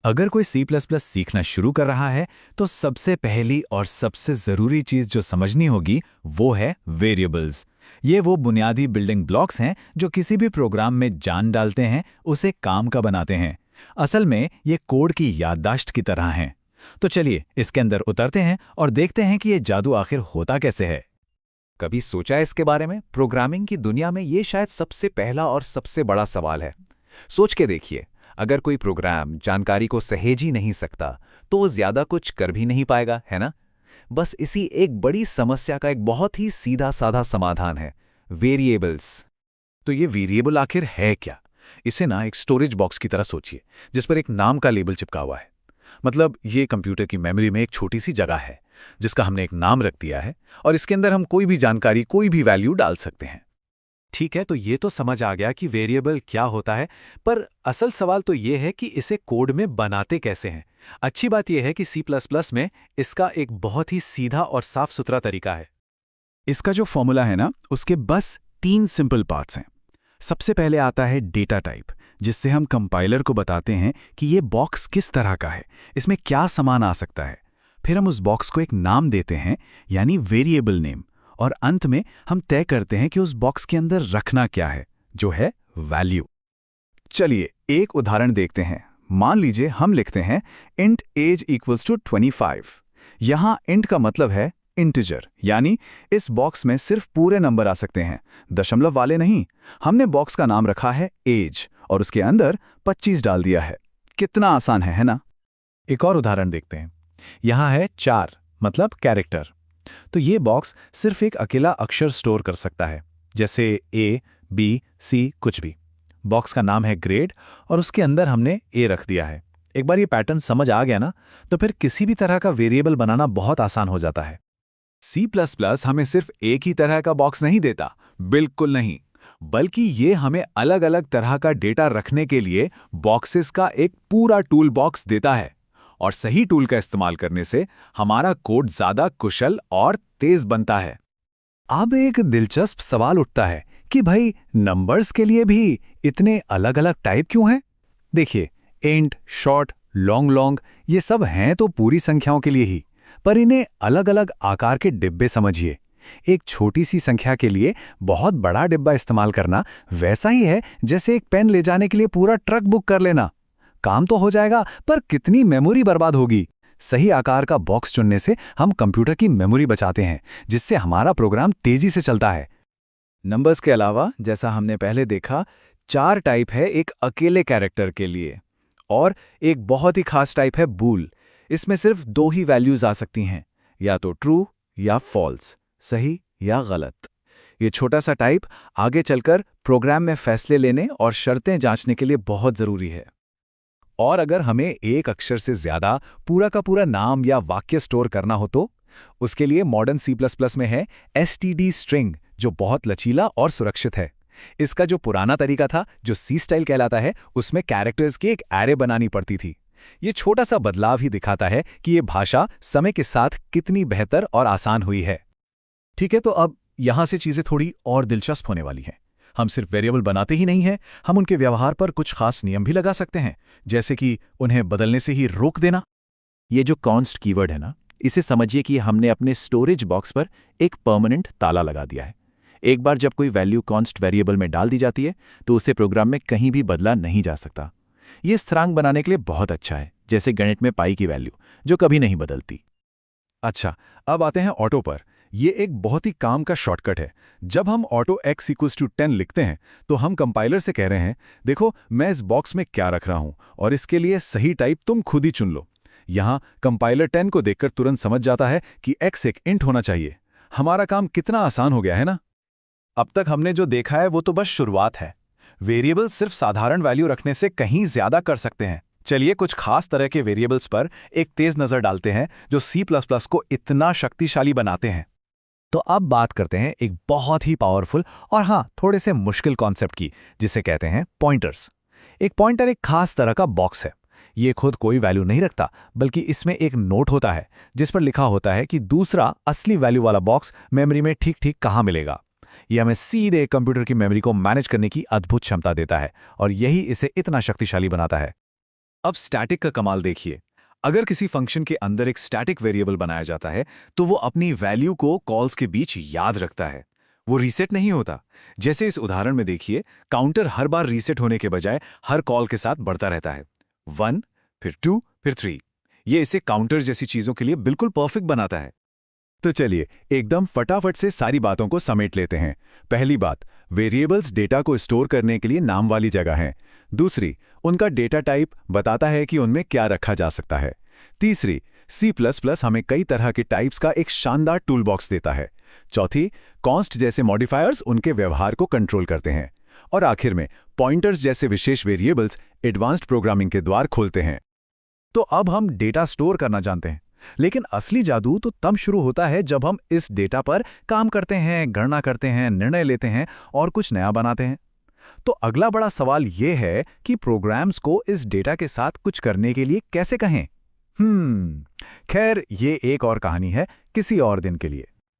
अगर कोई C++ सीखना शुरू कर रहा है तो सबसे पहली और सबसे ज़रूरी चीज़ जो समझनी होगी वो है वेरिएबल्स। ये वो बुनियादी बिल्डिंग ब्लॉक्स हैं जो किसी भी प्रोग्राम में जान डालते हैं, उसे काम का बनाते हैं। असल में ये कोड की याददाश्त की तरह हैं। तो चलिए इसके अंदर उतरते हैं और देखते हैं कि ये जादू आखिर होता कैसे है। कभी सोचा है इसके बारे में? प्रोग्रामिंग की दुनिया में ये शायद सबसे पहला और सबसे बड़ा सवाल है। सोच के देखिए, अगर कोई प्रोग्राम जानकारी को सहेज ही नहीं सकता, तो वो ज़्यादा कुछ कर भी नहीं पाएगा, है ना? बस इसी एक बड़ी समस्या का एक बहुत ही सीधा-साधा समाधान है, वेरिएबल्स। तो ये वेरिएबल आखिर है क्या? इसे ना एक स्टोरेज बॉक्स की तरह सोचिए, जिस पर एक नाम का लेबल चिपका हुआ है। मतलब ये कंप्यूटर की मेमोरी में एक छोटी सी जगह है, जिसका हमने एक नाम रख दिया है और इसके अंदर हम कोई भी जानकारी, कोई भी वैल्यू डाल सकते हैं। ठीक है, तो ये तो समझ आ गया कि वेरिएबल क्या होता है, पर असल सवाल तो ये है कि इसे कोड में बनाते कैसे हैं। अच्छी बात यह है कि C++ में इसका एक बहुत ही सीधा और साफ सुथरा तरीका है। इसका जो फॉर्मूला है ना, उसके बस 3 सिंपल पार्ट्स हैं। सबसे पहले आता है डेटा टाइप, जिससे हम कंपाइलर को बताते हैं कि ये बॉक्स किस तरह का है, इसमें क्या सामान आ सकता है। फिर हम उस बॉक्स को एक नाम देते हैं, यानी वेरिएबल नेम, और अंत में हम तय करते हैं कि उस बॉक्स के अंदर रखना क्या है, जो है वैल्यू। चलिए एक उदाहरण देखते हैं। मान लीजिए हम लिखते हैं int age equals to 25। यहाँ int का मतलब है इंटिजर, यानी इस बॉक्स में सिर्फ पूरे नंबर आ सकते हैं, दशमलव वाले नहीं। हमने बॉक्स का नाम रखा है एज और उसके अंदर 25 डाल दिया है। कितना आसान है ना? एक और उदाहरण देखते हैं। यहाँ है 4, मतलब कैरेक्टर। तो ये बॉक्स सिर्फ एक अकेला अक्षर स्टोर कर सकता है, जैसे A, B, C, कुछ भी। बॉक्स का नाम है ग्रेड और उसके अंदर हमने A रख दिया है। एक बार ये पैटर्न समझ आ गया ना, तो फिर किसी भी तरह का वेरिएबल बनाना बहुत आसान हो जाता है। C++ हमें सिर्फ एक ही तरह का बॉक्स नहीं देता, बिल्कुल नहीं, बल्कि ये हमें अलग अलग तरह का डेटा रखने के लिए बॉक्सेस का एक पूरा टूल बॉक्स देता है। और सही टूल का इस्तेमाल करने से हमारा कोड ज्यादा कुशल और तेज बनता है। अब एक दिलचस्प सवाल उठता है कि भाई नंबर्स के लिए भी इतने अलग अलग टाइप क्यों हैं? देखिए, इंट, शॉर्ट, लॉन्ग लॉन्ग, ये सब हैं तो पूरी संख्याओं के लिए ही, पर इन्हें अलग अलग आकार के डिब्बे समझिए। एक छोटी सी संख्या के लिए बहुत बड़ा डिब्बा इस्तेमाल करना वैसा ही है जैसे एक पेन ले जाने के लिए पूरा ट्रक बुक कर लेना। काम तो हो जाएगा, पर कितनी मेमोरी बर्बाद होगी। सही आकार का बॉक्स चुनने से हम कंप्यूटर की मेमोरी बचाते हैं, जिससे हमारा प्रोग्राम तेजी से चलता है। नंबर्स के अलावा, जैसा हमने पहले देखा, 4 टाइप है एक अकेले कैरेक्टर के लिए, और एक बहुत ही खास टाइप है बूल। इसमें सिर्फ 2 ही वैल्यूज आ सकती हैं, या तो ट्रू या फॉल्स, सही या गलत। ये छोटा सा टाइप आगे चलकर प्रोग्राम में फैसले लेने और शर्तें जांचने के लिए बहुत जरूरी है। और अगर हमें एक अक्षर से ज्यादा पूरा का पूरा नाम या वाक्य स्टोर करना हो तो उसके लिए मॉडर्न C++ में है std स्ट्रिंग, जो बहुत लचीला और सुरक्षित है। इसका जो पुराना तरीका था, जो C स्टाइल कहलाता है, उसमें कैरेक्टर्स की एक एरे बनानी पड़ती थी। ये छोटा सा बदलाव ही दिखाता है कि ये भाषा समय के साथ कितनी बेहतर और आसान हुई है। ठीक है, तो अब यहां से चीजें थोड़ी और दिलचस्प होने वाली हैं। हम सिर्फ वेरिएबल बनाते ही नहीं हैं, हम उनके व्यवहार पर कुछ खास नियम भी लगा सकते हैं, जैसे कि उन्हें बदलने से ही रोक देना। ये जो कॉन्स्ट कीवर्ड है ना, इसे समझिए कि हमने अपने स्टोरेज बॉक्स पर एक परमानेंट ताला लगा दिया है। एक बार जब कोई वैल्यू कॉन्स्ट वेरिएबल में डाल दी जाती है, तो उसे प्रोग्राम में कहीं भी बदला नहीं जा सकता। ये स्थिरांक बनाने के लिए बहुत अच्छा है, जैसे गणित में पाई की वैल्यू, जो कभी नहीं बदलती। अच्छा, अब आते हैं ऑटो पर। ये एक बहुत ही काम का शॉर्टकट है। जब हम ऑटो x = 10 लिखते हैं, तो हम कंपाइलर से कह रहे हैं, देखो मैं इस बॉक्स में क्या रख रहा हूं और इसके लिए सही टाइप तुम खुद ही चुन लो। यहां कंपाइलर 10 को देखकर तुरंत समझ जाता है कि x एक इंट होना चाहिए। हमारा काम कितना आसान हो गया है ना? अब तक हमने जो देखा है वो तो बस शुरुआत है। वेरिएबल सिर्फ साधारण वैल्यू रखने से कहीं ज्यादा कर सकते हैं। चलिए कुछ खास तरह के वेरिएबल्स पर एक तेज नजर डालते हैं, जो C++ को इतना शक्तिशाली बनाते हैं। तो अब बात करते हैं एक बहुत ही पावरफुल और हाँ, थोड़े से मुश्किल कॉन्सेप्ट की, जिसे कहते हैं पॉइंटर्स। एक पॉइंटर एक खास तरह का बॉक्स है। ये खुद कोई वैल्यू नहीं रखता, बल्कि इसमें एक नोट होता है, जिस पर लिखा होता है कि दूसरा असली वैल्यू वाला बॉक्स मेमोरी में ठीक ठीक कहाँ मिलेगा। ये हमें सीधे कंप्यूटर की मेमोरी को मैनेज करने की अद्भुत क्षमता देता है, और यही इसे इतना शक्तिशाली बनाता है। अब स्टैटिक का कमाल देखिए। अगर किसी फंक्शन के अंदर एक स्टैटिक वेरिएबल बनाया जाता है तो वो अपनी वैल्यू को कॉल्स के बीच याद रखता है। वो रीसेट नहीं होता। जैसे इस उदाहरण में देखिए, काउंटर हर बार रीसेट होने के बजाय हर कॉल के साथ बढ़ता रहता है। 1, फिर 2, फिर 3। ये इसे काउंटर जैसी चीजों के लिए बिल्कुल परफेक्ट बनाता है। तो चलिए एकदम फटाफट से सारी बातों को समेट लेते हैं। पहली बात, वेरिएबल्स डेटा को स्टोर करने के लिए नाम वाली जगह हैं। दूसरी, उनका डेटा टाइप बताता है कि उनमें क्या रखा जा सकता है। तीसरी, C++ हमें कई तरह के टाइप्स का एक शानदार टूल बॉक्स देता है। चौथी, कॉन्स्ट जैसे मॉडिफायर्स उनके व्यवहार को कंट्रोल करते हैं। और आखिर में पॉइंटर्स जैसे विशेष वेरिएबल्स एडवांस्ड प्रोग्रामिंग के द्वार खोलते हैं। तो अब हम डेटा स्टोर करना जानते हैं, लेकिन असली जादू तो तब शुरू होता है जब हम इस डेटा पर काम करते हैं, गणना करते हैं, निर्णय लेते हैं और कुछ नया बनाते हैं। तो अगला बड़ा सवाल ये है कि प्रोग्राम्स को इस डेटा के साथ कुछ करने के लिए कैसे कहें। खैर, ये एक और कहानी है किसी और दिन के लिए।